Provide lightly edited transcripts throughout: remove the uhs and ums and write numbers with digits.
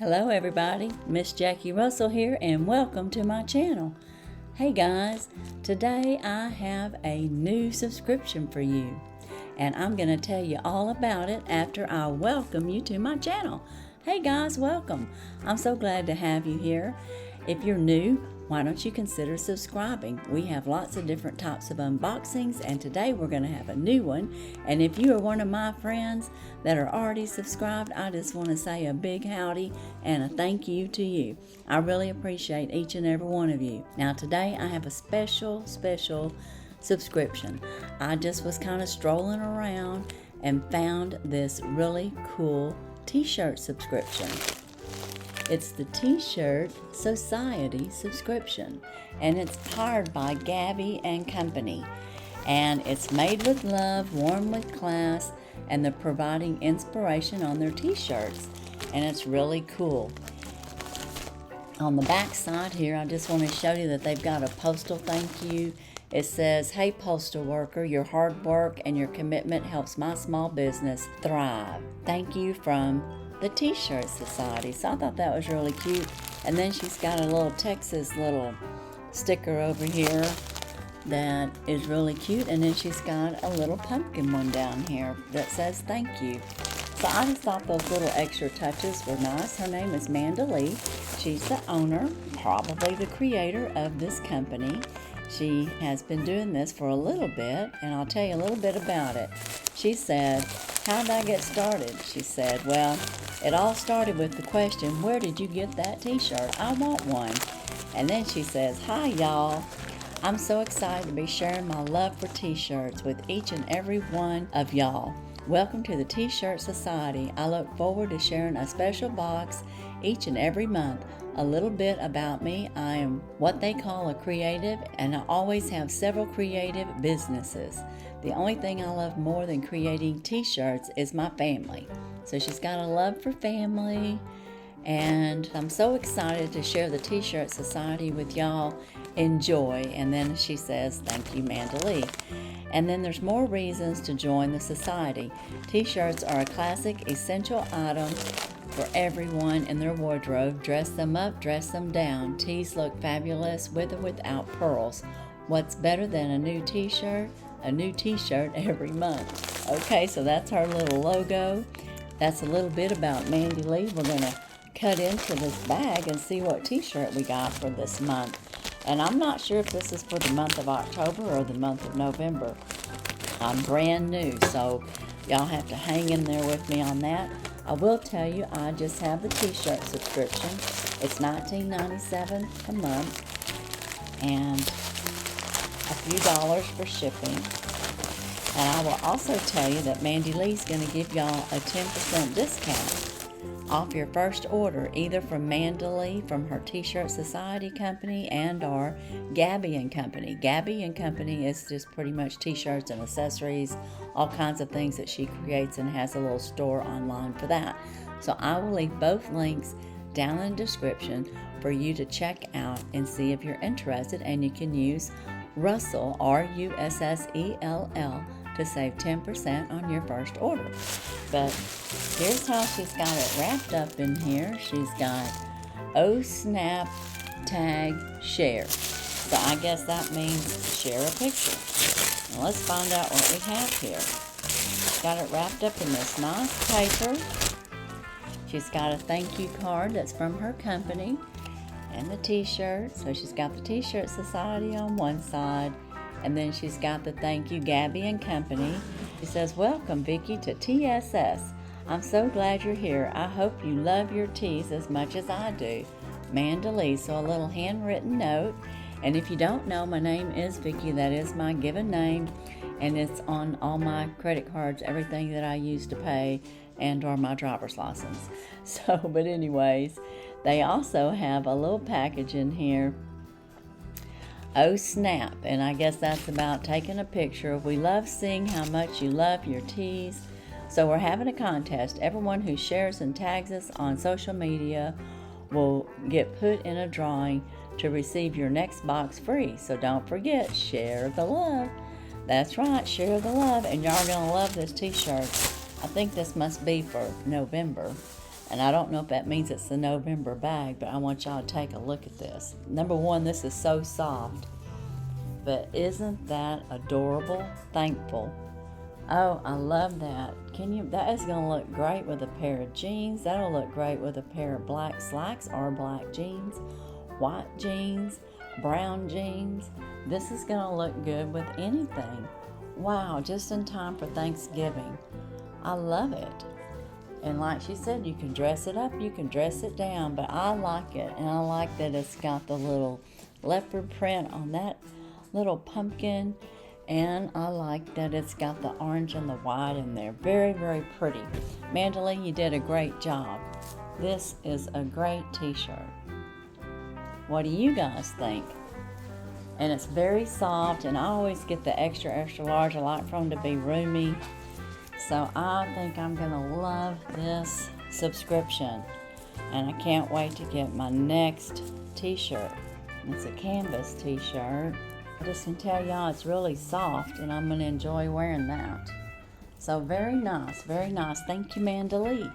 Hello everybody, Miss Jackie Russell here and welcome to my channel. Hey guys, today I have a new subscription for you and I'm going to tell you all about it after I welcome you to my channel. Hey guys, welcome. I'm so glad to have you here. If you're new, why don't you consider subscribing? We have lots of different types of unboxings and today we're going to have a new one. And if you are one of my friends that are already subscribed, I just want to say a big howdy and a thank you to you. I really appreciate each and every one of you. Now today I have a special subscription. I just was kind of strolling around and found this really cool t-shirt subscription. It's the T-Shirt Society subscription, and it's powered by Gabby and Company. And it's made with love, worn with class, and they're providing inspiration on their t-shirts. And it's really cool. On the back side here, I just want to show you that they've got a postal thank you. It says, "Hey postal worker, your hard work and your commitment helps my small business thrive. Thank you from the T-Shirt Society." So I thought that was really cute. And then she's got a little Texas little sticker over here that is really cute. And then she's got a little pumpkin one down here that says thank you. So I just thought those little extra touches were nice. Her name is Amanda Lee. She's the owner, probably the creator of this company. She has been doing this for a little bit, and I'll tell you a little bit about it. She said, "How did I get started?" She said, "Well, it all started with the question, where did you get that t-shirt? I want one." And then she says, "Hi y'all. I'm so excited to be sharing my love for t-shirts with each and every one of y'all. Welcome to the T-Shirt Society. I look forward to sharing a special box each and every month. A little bit about me. I am what they call a creative, and I always have several creative businesses. The only thing I love more than creating t-shirts is my family." So she's got a love for family, and I'm so excited to share the T-Shirt Society with y'all. Enjoy. And then she says, "Thank you, Amanda Lee." And then there's more reasons to join the society. T-shirts are a classic, essential item for everyone in their wardrobe. Dress them up, dress them down. Tees look fabulous with or without pearls. What's better than a new t-shirt? A new t-shirt every month. Okay, so that's her little logo. That's a little bit about Mandy Lee. We're going to cut into this bag and see what t-shirt we got for this month. And I'm not sure if this is for the month of October or the month of November. I'm brand new, so y'all have to hang in there with me on that. I will tell you, I just have the t-shirt subscription. It's $19.97 a month and a few dollars for shipping. And I will also tell you that Mandy Lee's going to give y'all a 10% discount off your first order, either from Amanda Lee from her T-Shirt Society company and or Gabby and Company. Gabby and Company is just pretty much t-shirts and accessories, all kinds of things that she creates, and has a little store online for that. So I will leave both links down in the description for you to check out and see if you're interested, and you can use Russell, RUSSELL, to save 10% on your first order. But here's how she's got it wrapped up in here. She's got "Oh Snap Tag Share." So I guess that means share a picture. Now let's find out what we have here. She's got it wrapped up in this nice paper. She's got a thank you card that's from her company and the t-shirt. So she's got the T-Shirt Society on one side, and then she's got the thank you Gabby and Company. She says, "Welcome Vicki to TSS. I'm so glad you're here. I hope you love your tees as much as I do. Amanda Lee." So a little handwritten note. And if you don't know, my name is Vicki. That is my given name, and it's on all my credit cards, everything that I use to pay, and or my driver's license. So, but anyways, they also have a little package in here. "Oh Snap," and I guess that's about taking a picture. "We love seeing how much you love your tees. So we're having a contest. Everyone who shares and tags us on social media will get put in a drawing to receive your next box free. So don't forget, share the love." That's right, share the love, and y'all are going to love this t-shirt. I think this must be for November. And I don't know if that means it's the November bag, but I want y'all to take a look at this. Number one, this is so soft. But isn't that adorable? Thankful. Oh, I love that. That is going to look great with a pair of jeans. That'll look great with a pair of black slacks or black jeans, white jeans, brown jeans. This is going to look good with anything. Wow, just in time for Thanksgiving. I love it. And like she said, you can dress it up, you can dress it down, but I like it. And I like that it's got the little leopard print on that little pumpkin. And I like that it's got the orange and the white in there. Very, very pretty. Mandalee, you did a great job. This is a great t-shirt. What do you guys think? And it's very soft, and I always get the extra, extra large. I like for them to be roomy. So I think I'm going to love this subscription. And I can't wait to get my next t-shirt. It's a canvas t-shirt. I just can tell y'all it's really soft, and I'm going to enjoy wearing that. So very nice, very nice. Thank you, Mandalee.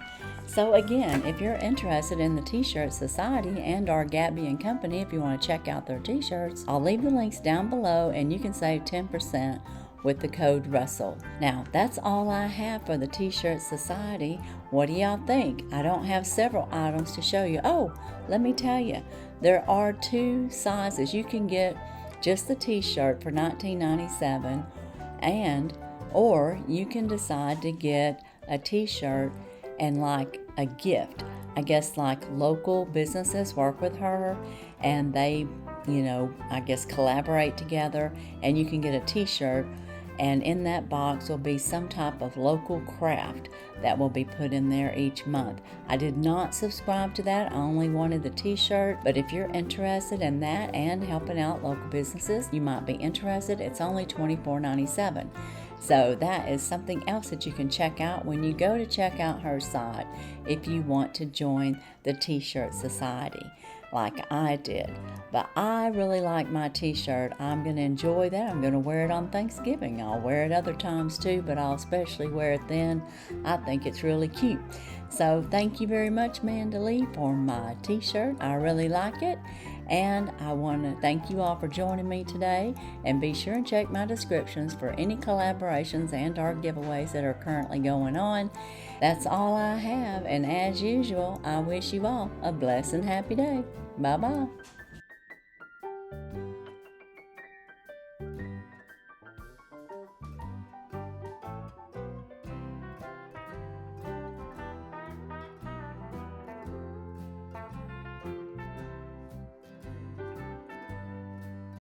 So again, if you're interested in the T-Shirt Society and our Gabby & Company, if you want to check out their t-shirts, I'll leave the links down below, and you can save 10% with the code Russell. Now, that's all I have for the T-Shirt Society. What do y'all think? I don't have several items to show you. Oh, let me tell you, there are 2 sizes. You can get just the t-shirt for $19.97, or you can decide to get a t-shirt and like a gift. I guess like local businesses work with her, and they, I guess collaborate together, and you can get a t-shirt, and in that box will be some type of local craft that will be put in there each month. I did not subscribe to that. I only wanted the t-shirt, but if you're interested in that and helping out local businesses, you might be interested. It's only $24.97. So that is something else that you can check out when you go to check out her site if you want to join the T-Shirt Society like I did. But I really like my t-shirt. I'm going to enjoy that. I'm going to wear it on Thanksgiving. I'll wear it other times too, but I'll especially wear it then. I think it's really cute. So thank you very much, Mandalee, for my t-shirt. I really like it. And I want to thank you all for joining me today, and be sure and check my descriptions for any collaborations and our giveaways that are currently going on. That's all I have, and as usual, I wish you all a blessed and happy day. Bye-bye.